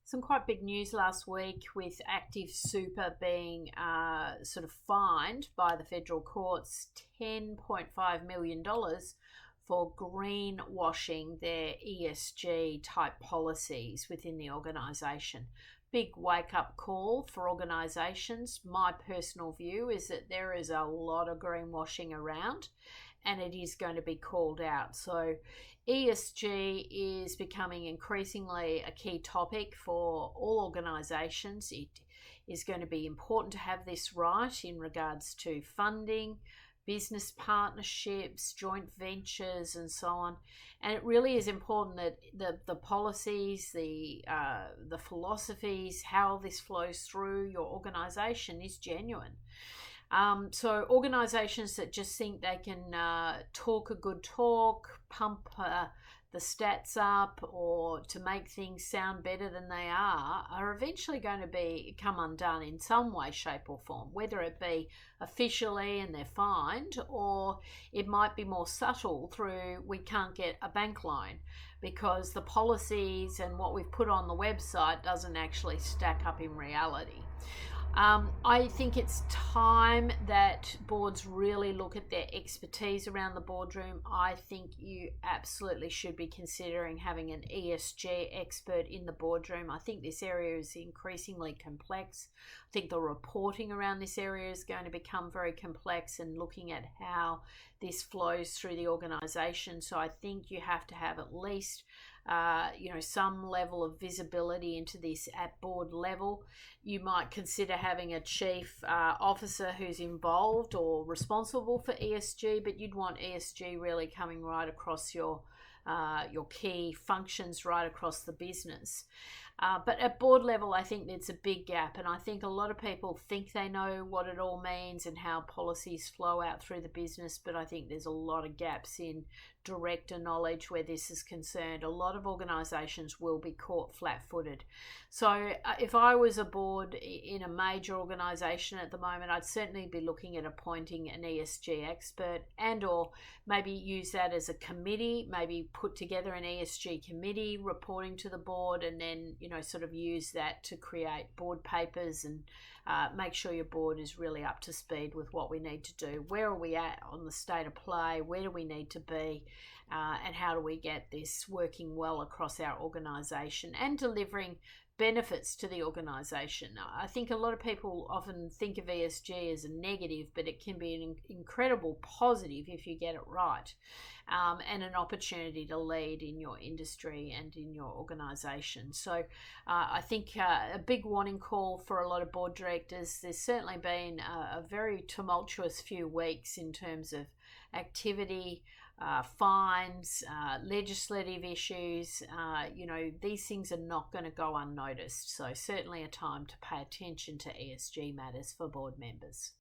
Some quite big news last week with Active Super being sort of fined by the federal courts $10.5 million for greenwashing their ESG type policies within the organisation. Big wake up call for organisations. My personal view is that there is a lot of greenwashing around and it is going to be called out. So ESG is becoming increasingly a key topic for all organisations. It is going to be important to have this right in regards to funding, business partnerships, joint ventures, and so on. And it really is important that the policies, the philosophies, how this flows through your organisation is genuine. So organisations that just think they can talk a good talk, pump the stats up, or to make things sound better than they are eventually going to come undone in some way, shape or form, whether it be officially and they're fined, or it might be more subtle through we can't get a bank loan because the policies and what we've put on the website doesn't actually stack up in reality. I think it's time that boards really look at their expertise around the boardroom. I think you absolutely should be considering having an ESG expert in the boardroom. I think this area is increasingly complex. I think the reporting around this area is going to become very complex and looking at how this flows through the organisation. So I think you have to have at least some level of visibility into this at board level. You might consider having a chief officer who's involved or responsible for ESG, but you'd want ESG really coming right across your key functions right across the business. But at board level, I think there's a big gap, and I think a lot of people think they know what it all means and how policies flow out through the business, but I think there's a lot of gaps in director knowledge where this is concerned. A lot of organisations will be caught flat-footed. So if I was a board in a major organisation at the moment, I'd certainly be looking at appointing an ESG expert and or maybe use that as a committee, maybe put together an ESG committee reporting to the board, and then sort of use that to create board papers and make sure your board is really up to speed with what we need to do. Where are we at on the state of play? Where do we need to be? And how do we get this working well across our organisation and delivering benefits to the organisation? I think a lot of people often think of ESG as a negative, but it can be an incredible positive if you get it right, and an opportunity to lead in your industry and in your organisation. So I think a big warning call for a lot of board directors. There's certainly been a very tumultuous few weeks in terms of activity, fines, legislative issues. These things are not going to go unnoticed. So certainly a time to pay attention to ESG matters for board members.